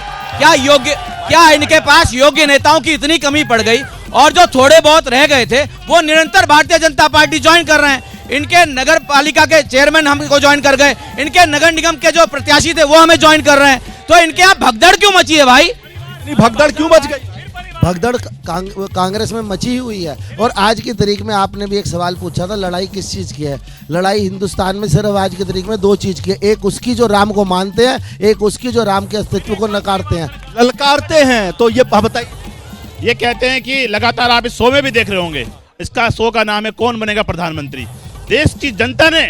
[SPEAKER 27] क्या इनके पास योग्य नेताओं की इतनी कमी पड़ गई? और जो थोड़े बहुत रह गए थे वो निरंतर भारतीय जनता पार्टी ज्वाइन कर रहे हैं। इनके नगर पालिका के चेयरमैन हमको ज्वाइन कर गए, इनके नगर निगम के जो प्रत्याशी थे वो हमें ज्वाइन कर रहे हैं। तो इनके यहाँ भगदड़ क्यों मची है भाई?
[SPEAKER 1] भगदड़ क्यों मच गई?
[SPEAKER 28] भगदड़ कांग्रेस में मची हुई है। और आज की तारीख में आपने भी एक सवाल पूछा था, लड़ाई किस चीज़ की है? लड़ाई हिंदुस्तान में सिर्फ आज की तारीख में 2 चीज़ की है। एक उसकी जो राम को मानते हैं, एक उसकी जो राम के अस्तित्व को नकारते हैं,
[SPEAKER 1] ललकारते हैं। तो ये बताइए।
[SPEAKER 29] ये कहते हैं कि लगातार आप इस शो में भी देख रहे होंगे, इसका शो का नाम है कौन बनेगा प्रधानमंत्री। देश की जनता ने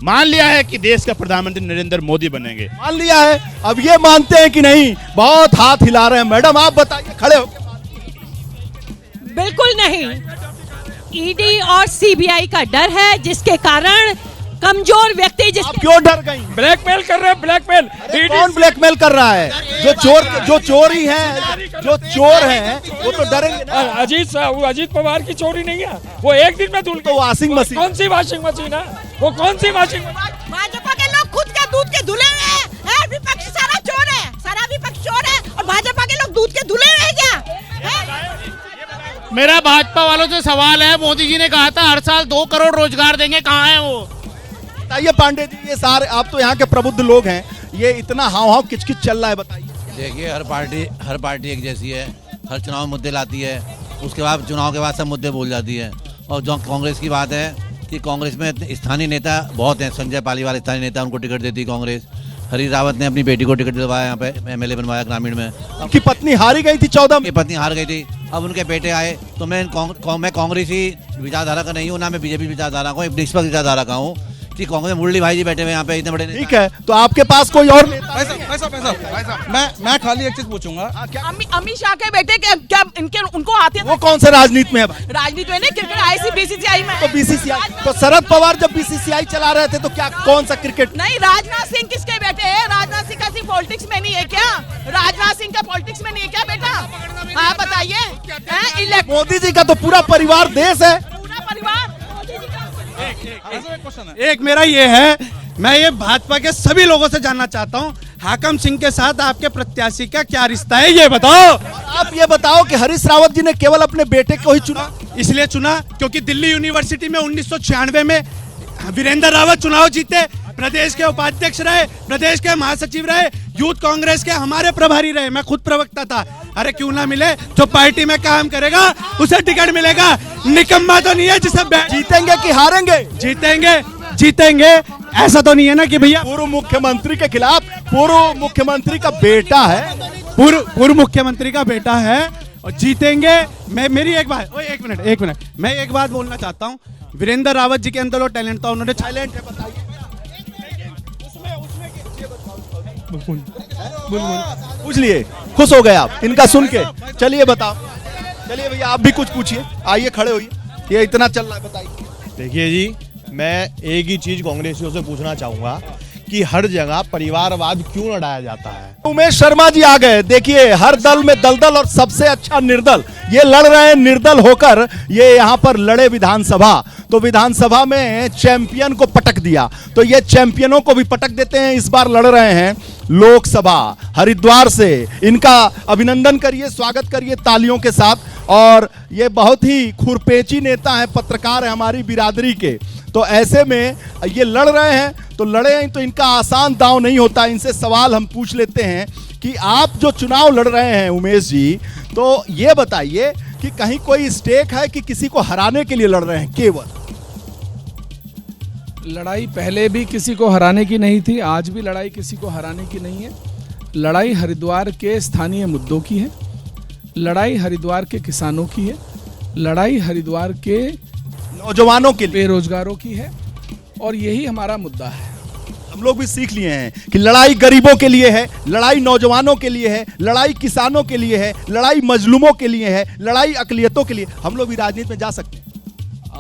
[SPEAKER 29] मान लिया है कि देश का प्रधानमंत्री नरेंद्र मोदी बनेंगे।
[SPEAKER 1] मान लिया है, अब ये मानते हैं कि नहीं? बहुत हाथ हिला रहे हैं। मैडम आप बताइए, खड़े हो।
[SPEAKER 13] बिल्कुल नहीं। ईडी और सीबीआई का डर है, जिसके कारण कमजोर व्यक्ति
[SPEAKER 1] आप क्यों डर गई?
[SPEAKER 11] ब्लैकमेल कर रहे हैं, ब्लैकमेल।
[SPEAKER 1] कौन ब्लैकमेल कर रहा है? जो चोरी है, जो चोर हैं वो तो डरेंगे।
[SPEAKER 11] अजीत पवार की चोरी नहीं है, वो एक दिन में धुल।
[SPEAKER 1] तो वॉशिंग मशीन,
[SPEAKER 11] कौन सी वॉशिंग मशीन है वो? कौन सी वॉशिंग?
[SPEAKER 13] भाजपा के लोग खुद के दूध के धुले हुए हैं।
[SPEAKER 29] मेरा भाजपा वालों से सवाल है, मोदी जी ने कहा था हर साल 2 करोड़ रोजगार देंगे, कहाँ है वो?
[SPEAKER 1] बताइए पांडे जी, ये सारे आप तो यहाँ के प्रबुद्ध लोग हैं, ये इतना हाव किचकिच चल रहा है, बताइए।
[SPEAKER 14] देखिए हर पार्टी एक जैसी है, हर चुनाव मुद्दे लाती है, उसके बाद चुनाव के बाद सब मुद्दे भूल जाती है। और जो कांग्रेस की बात है कि कांग्रेस में स्थानीय नेता बहुत हैं, संजय पालीवाल स्थानीय नेता, उनको टिकट देती कांग्रेस। हरीश रावत ने अपनी बेटी को टिकट दिलवाया, यहाँ पे MLA बनवाया ग्रामीण में।
[SPEAKER 1] उनकी पत्नी हारी गई थी 14 में,
[SPEAKER 14] पत्नी हार गई थी, अब उनके बेटे आए। तो मैं कांग्रेसी विचारधारा का नहीं हूँ, ना मैं बीजेपी विचारधारा का हूँ, एक निष्पक्ष विचारधारा का हूँ कि कांग्रेस मुरली भाई जी बैठे हुए यहाँ पे इतने बड़े।
[SPEAKER 1] ठीक है, तो आपके पास कोई और
[SPEAKER 22] मैं खाली एक चीज पूछूंगा,
[SPEAKER 12] अमित शाह के बेटे क्या इनके उनको आते
[SPEAKER 1] वो कौन से राजनीति में है भाई?
[SPEAKER 12] राजनीति में नहीं, क्रिकेट आईसी बीसीसीआई में।
[SPEAKER 1] तो बीसीसीआई, तो शरद पवार जब बीसीसीआई चला रहे थे तो क्या कौन सा क्रिकेट?
[SPEAKER 12] नहीं, राजनाथ सिंह किसके बेटे हैं? राजनाथ सिंह का सिर्फ पॉलिटिक्स में नहीं है क्या? राजनाथ सिंह का पॉलिटिक्स में नहीं है क्या बेटा? हाँ बताइए।
[SPEAKER 1] मोदी जी का तो पूरा परिवार देश है,
[SPEAKER 12] पूरा परिवार।
[SPEAKER 22] एक मेरा ये है, मैं ये भाजपा के सभी लोगों से जानना चाहता हूँ, हाकम सिंह के साथ आपके प्रत्याशी का क्या रिश्ता है, ये बताओ।
[SPEAKER 1] आप ये बताओ कि हरीश रावत जी ने केवल अपने बेटे को ही चुना,
[SPEAKER 22] इसलिए चुना क्योंकि दिल्ली यूनिवर्सिटी में 1996 में वीरेंद्र रावत चुनाव जीते, प्रदेश के उपाध्यक्ष रहे, प्रदेश के महासचिव रहे, यूथ कांग्रेस के हमारे प्रभारी रहे, मैं खुद प्रवक्ता था। अरे क्यों ना मिले, जो पार्टी में काम करेगा उसे टिकट मिलेगा, निकम्मा तो नहीं है जिसे
[SPEAKER 1] जीतेंगे कि हारेंगे?
[SPEAKER 22] जीतेंगे, ऐसा तो नहीं है ना कि भैया
[SPEAKER 1] पूर्व मुख्यमंत्री के खिलाफ, पूर्व मुख्यमंत्री का बेटा है,
[SPEAKER 22] पूर्व मुख्यमंत्री का बेटा है और जीतेंगे। मेरी एक बात, एक मिनट, मैं एक बात बोलना चाहता हूँ, वीरेंद्र रावत जी के अंदर वो टैलेंट था, उन्होंने
[SPEAKER 1] टैलेंट है, बताइए। पूछ लिए, खुश हो गए आप इनका सुन के? चलिए बताओ, चलिए भैया आप भी कुछ पूछिए, आइए खड़े होइए, ये इतना चल रहा है, बताइए।
[SPEAKER 4] देखिए जी, मैं एक ही चीज कांग्रेसियों से पूछना चाहूंगा कि हर जगह परिवारवाद क्यों लड़ाया जाता है?
[SPEAKER 1] उमेश शर्मा जी आ गए, देखिए हर दल में दलदल और सबसे अच्छा निर्दल, ये लड़ रहे हैं निर्दल होकर, ये यहाँ पर लड़े विधानसभा, तो विधानसभा में चैंपियन को पटक दिया, तो ये चैंपियनों को भी पटक देते हैं, इस बार लड़ रहे हैं लोकसभा हरिद्वार से। इनका अभिनंदन करिए, स्वागत करिए तालियों के साथ। और ये बहुत ही खुरपेची नेता है, पत्रकार है हमारी बिरादरी के, तो ऐसे में ये लड़ रहे हैं, तो लड़े हैं तो इनका आसान दांव नहीं होता। इनसे सवाल हम पूछ लेते हैं कि आप जो चुनाव लड़ रहे हैं उमेश जी, तो ये बताइए कि कहीं कोई स्टेक है कि किसी को हराने के लिए लड़ रहे हैं केवल?
[SPEAKER 5] लड़ाई पहले भी किसी को हराने की नहीं थी, आज भी लड़ाई किसी को हराने की नहीं है। लड़ाई हरिद्वार के स्थानीय मुद्दों की है, लड़ाई हरिद्वार के किसानों की है, लड़ाई हरिद्वार के
[SPEAKER 1] नौजवानों के लिए,
[SPEAKER 5] बेरोजगारों की है, और यही हमारा मुद्दा है।
[SPEAKER 1] हम लोग भी सीख लिए हैं कि लड़ाई गरीबों के लिए है, लड़ाई नौजवानों के लिए है, लड़ाई किसानों के लिए है, लड़ाई मजलूमों के लिए है, लड़ाई अकलियतों के लिए। हम लोग भी राजनीति में जा सकते हैं।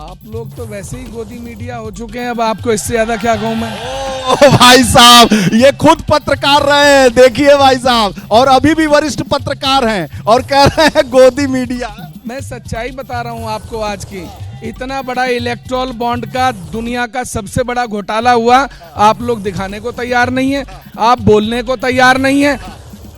[SPEAKER 5] आप लोग तो वैसे ही गोदी मीडिया हो चुके हैं, अब आपको इससे ज्यादा क्या कहूं मैं।
[SPEAKER 1] ओ भाई साहब, ये खुद पत्रकार रहे हैं, देखिए भाई साहब, और अभी भी वरिष्ठ पत्रकार हैं और कह रहे हैं गोदी मीडिया।
[SPEAKER 5] मैं सच्चाई बता रहा हूं आपको आज की। इतना बड़ा इलेक्ट्रोल बॉन्ड का दुनिया का सबसे बड़ा घोटाला हुआ, आप लोग दिखाने को तैयार नहीं है, आप बोलने को तैयार नहीं है।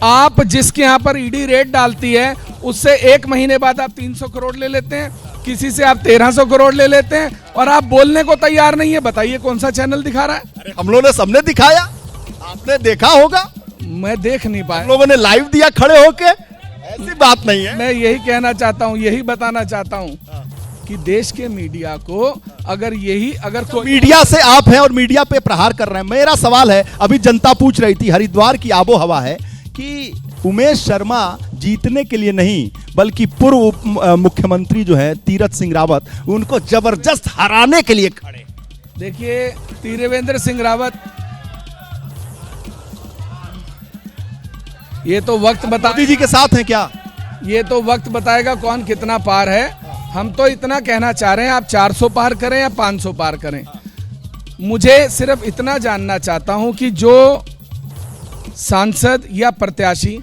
[SPEAKER 5] आप जिसके यहाँ पर ईडी रेड डालती है उससे 1 महीने बाद आप 300 करोड़ ले लेते हैं, किसी से आप 1300 करोड़ ले लेते हैं, और आप बोलने को तैयार नहीं है। बताइए कौन सा चैनल दिखा रहा है?
[SPEAKER 1] अरे हम लोगों ने सबने दिखाया, आपने देखा होगा।
[SPEAKER 5] मैं देख नहीं पाया,
[SPEAKER 1] लोगों ने लाइव दिया खड़े होके, ऐसी बात नहीं है।
[SPEAKER 5] मैं यही कहना चाहता हूँ, यही बताना चाहता हूँ कि देश के मीडिया को अगर कोई
[SPEAKER 1] मीडिया से आप हैं और मीडिया पे प्रहार कर रहे हैं। मेरा सवाल है, अभी जनता पूछ रही थी, हरिद्वार की आबो हवा है कि उमेश शर्मा जीतने के लिए नहीं बल्कि पूर्व मुख्यमंत्री जो है तीरथ सिंह रावत, उनको जबरदस्त हराने के लिए खड़े।
[SPEAKER 5] देखिए त्रिवेंद्र सिंह रावत, ये तो वक्त बता,
[SPEAKER 1] मोदी जी के साथ हैं क्या?
[SPEAKER 5] ये तो वक्त बताएगा कौन कितना पार है। हम तो इतना कहना चाह रहे हैं, आप 400 पार करें या 500 पार करें, मुझे सिर्फ इतना जानना चाहता हूं कि जो सांसद या प्रत्याशी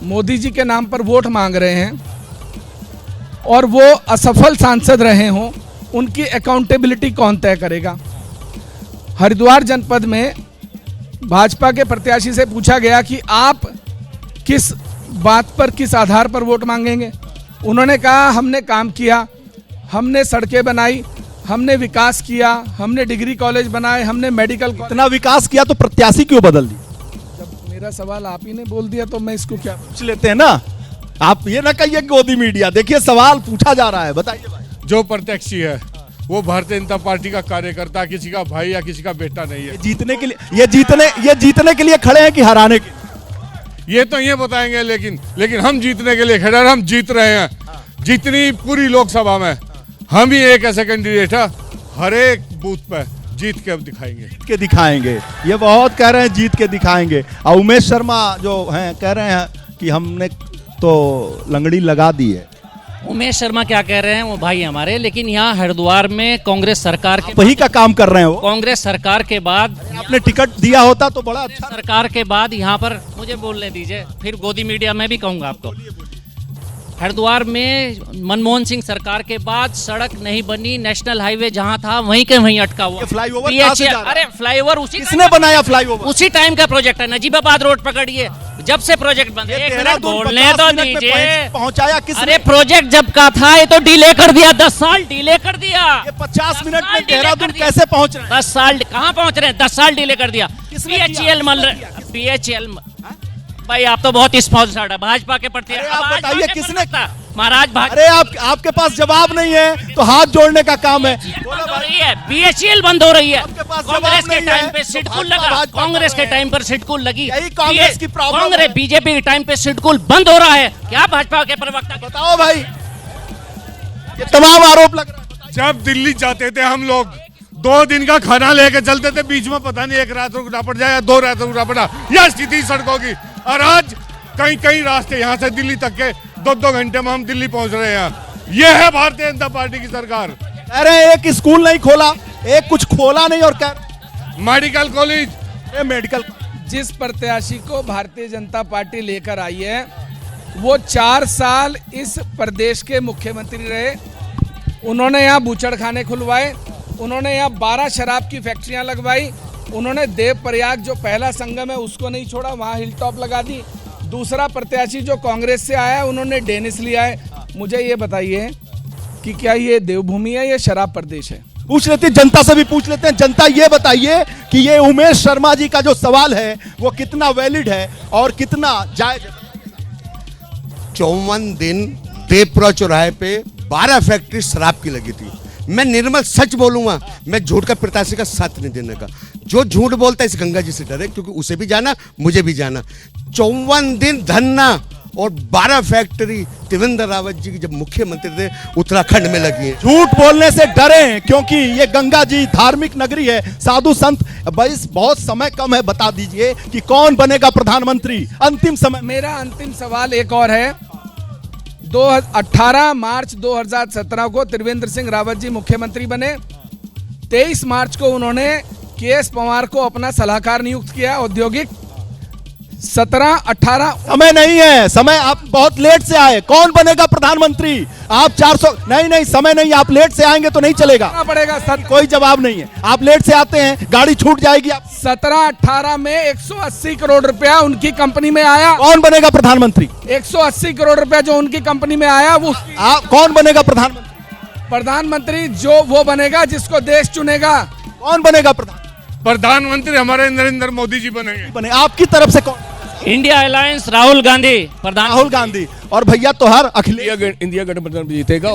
[SPEAKER 5] मोदी जी के नाम पर वोट मांग रहे हैं और वो असफल सांसद रहे हों, उनकी अकाउंटेबिलिटी कौन तय करेगा? हरिद्वार जनपद में भाजपा के प्रत्याशी से पूछा गया कि आप किस बात पर, किस आधार पर वोट मांगेंगे, उन्होंने कहा हमने काम किया, हमने सड़कें बनाई, हमने विकास किया, हमने डिग्री कॉलेज बनाए, हमने मेडिकल।
[SPEAKER 1] इतना विकास किया तो प्रत्याशी क्यों बदल दी?
[SPEAKER 5] जब मेरा सवाल आप ही ने बोल दिया तो मैं इसको क्या
[SPEAKER 1] पूछ लेते हैं ना। आप ये ना कहिए गोदी मीडिया, देखिए सवाल पूछा जा रहा है, बताइए भाई।
[SPEAKER 6] जो प्रत्याशी है वो भारतीय जनता पार्टी का कार्यकर्ता, किसी का भाई या किसी का बेटा नहीं है।
[SPEAKER 1] जीतने के लिए ये जीतने के लिए खड़े हैं कि हराने के?
[SPEAKER 6] ये तो ये बताएंगे, लेकिन हम जीतने के लिए खड़े हैं, हम जीत रहे हैं। जितनी पूरी लोकसभा में हम ही एक ऐसे कैंडिडेट है, हर एक बूथ पे जीत के अब
[SPEAKER 1] दिखाएंगे। ये बहुत कह रहे हैं जीत के दिखाएंगे। और उमेश शर्मा जो हैं कह रहे हैं कि हमने तो लंगड़ी लगा दी है।
[SPEAKER 7] उमेश शर्मा क्या कह रहे हैं वो भाई हमारे, लेकिन यहाँ हरिद्वार में कांग्रेस सरकार के
[SPEAKER 1] वही का काम कर रहे हैं वो।
[SPEAKER 7] कांग्रेस सरकार के बाद
[SPEAKER 1] आपने टिकट दिया होता तो बड़ा अच्छा।
[SPEAKER 7] सरकार के बाद यहाँ पर मुझे बोलने दीजिए, फिर गोदी मीडिया में भी कहूँगा आपको। हरिद्वार में मनमोहन सिंह सरकार के बाद सड़क नहीं बनी, नेशनल हाईवे जहां था वहीं के वहीं अटका हुआ।
[SPEAKER 1] फ्लाईओवर
[SPEAKER 7] अरे फ्लाईओवर उसी
[SPEAKER 1] किसने बनाया? फ्लाईओवर
[SPEAKER 7] उसी टाइम का प्रोजेक्ट है। नजीबाबाद रोड पकड़िए, जब से प्रोजेक्ट बंद है। एक मिनट बोलने तो दीजिए।
[SPEAKER 1] पहुंचाया किसने?
[SPEAKER 7] अरे प्रोजेक्ट जब का था ये तो डिले कर दिया, 10 साल डिले कर दिया।
[SPEAKER 1] 50 मिनट में देहरादून कैसे पहुंच रहे?
[SPEAKER 7] 10 साल कहाँ पहुंच रहे हैं? 10 साल डिले कर दिया। BHEL भाई आप तो बहुत स्पॉन्सर्ड है भाजपा के प्रति।
[SPEAKER 1] आप बताइए किसने?
[SPEAKER 7] महाराज
[SPEAKER 1] अरे आपके पास जवाब नहीं है तो हाथ जोड़ने का काम है।
[SPEAKER 7] BHEL बंद हो रही है। कांग्रेस के टाइम पे सिडकुल लगा, कांग्रेस के टाइम पर सिडकुल लगी।
[SPEAKER 1] कांग्रेस की प्रॉब्लम है।
[SPEAKER 7] बीजेपी के टाइम पे सिडकुल बंद हो रहा है। क्या भाजपा के प्रवक्ता?
[SPEAKER 1] बताओ भाई, ये तमाम आरोप लग रहा है।
[SPEAKER 6] जब दिल्ली जाते थे हम लोग 2 दिन का खाना लेके चलते थे, बीच में पता नहीं 1 रात रुकना पड़ जाए या 2 रात रुकना पड़ा, यह स्थिति सड़कों की। और आज कई रास्ते यहाँ से दिल्ली तक के 2-2 घंटे में हम दिल्ली पहुंच रहे हैं। यह है भारतीय जनता पार्टी की सरकार।
[SPEAKER 1] कह रहे हैं एक स्कूल नहीं खोला, एक कुछ खोला नहीं, और कह
[SPEAKER 6] मेडिकल कॉलेज,
[SPEAKER 1] मेडिकल।
[SPEAKER 5] जिस प्रत्याशी को भारतीय जनता पार्टी लेकर आई है वो 4 साल इस प्रदेश के मुख्यमंत्री रहे। उन्होंने यहाँ बूचड़ खाने खुलवाए, उन्होंने यहाँ 12 शराब की फैक्ट्रियां लगवाई, उन्होंने देवप्रयाग जो पहला संगम है उसको नहीं छोड़ा, वहाँ हिल टॉप लगा दी। दूसरा प्रत्याशी जो कांग्रेस से आया है उन्होंने डेनिस लिया है। मुझे ये बताइए कि क्या ये देवभूमि है या शराब प्रदेश है?
[SPEAKER 1] पूछ लेते हैं, जनता से भी पूछ लेते हैं। जनता ये बताइए कि ये उमेश शर्मा जी का जो सवाल है वो कितना वैलिड है और कितना जायज है?
[SPEAKER 9] 54 दिन देवपुरा चौराहे पे 12 फैक्ट्री शराब की लगी थी। मैं निर्मल सच बोलूंगा, मैं झूठ का प्रत्याशी का साथ नहीं देने का। जो झूठ बोलता है इस गंगा जी से डरे, क्योंकि उसे भी जाना मुझे भी जाना। 54 दिन धरना और 12 फैक्ट्री त्रिवेंद्र रावत जी की जब मुख्यमंत्री थे उत्तराखंड में लगी है।
[SPEAKER 1] झूठ बोलने से डरे क्योंकि ये गंगा जी धार्मिक नगरी है, साधु संत। भाई बहुत समय कम है, बता दीजिए कि कौन बनेगा प्रधानमंत्री? अंतिम समय।
[SPEAKER 5] मेरा अंतिम सवाल एक और है। 18 मार्च 2017 को त्रिवेंद्र सिंह रावत जी मुख्यमंत्री बने। 23 मार्च को उन्होंने KS पवार को अपना सलाहकार नियुक्त किया औद्योगिक। 17-18
[SPEAKER 1] समय नहीं है, समय आप बहुत लेट से आए। कौन बनेगा प्रधानमंत्री? आप 400 नहीं, समय नहीं, आप लेट से आएंगे तो नहीं चलेगा
[SPEAKER 5] पड़ेगा सर।
[SPEAKER 1] कोई जवाब नहीं है, आप लेट से आते हैं, गाड़ी छूट जाएगी।
[SPEAKER 5] 17-18 में 180 करोड़ रुपया उनकी कंपनी में आया।
[SPEAKER 1] कौन बनेगा प्रधानमंत्री?
[SPEAKER 5] 180 करोड़ रुपया जो उनकी कंपनी में आया वो
[SPEAKER 1] कौन बनेगा प्रधानमंत्री?
[SPEAKER 5] प्रधानमंत्री जो वो बनेगा जिसको देश चुनेगा।
[SPEAKER 1] कौन बनेगा
[SPEAKER 6] प्रधानमंत्री? हमारे नरेंद्र मोदी जी बनेंगे।
[SPEAKER 1] आपकी तरफ से कौन?
[SPEAKER 7] इंडिया अलायंस राहुल गांधी प्रधान।
[SPEAKER 1] राहुल गांधी। और भैया तो हर अखिलेश
[SPEAKER 5] इंडिया गठबंधन जीतेगा।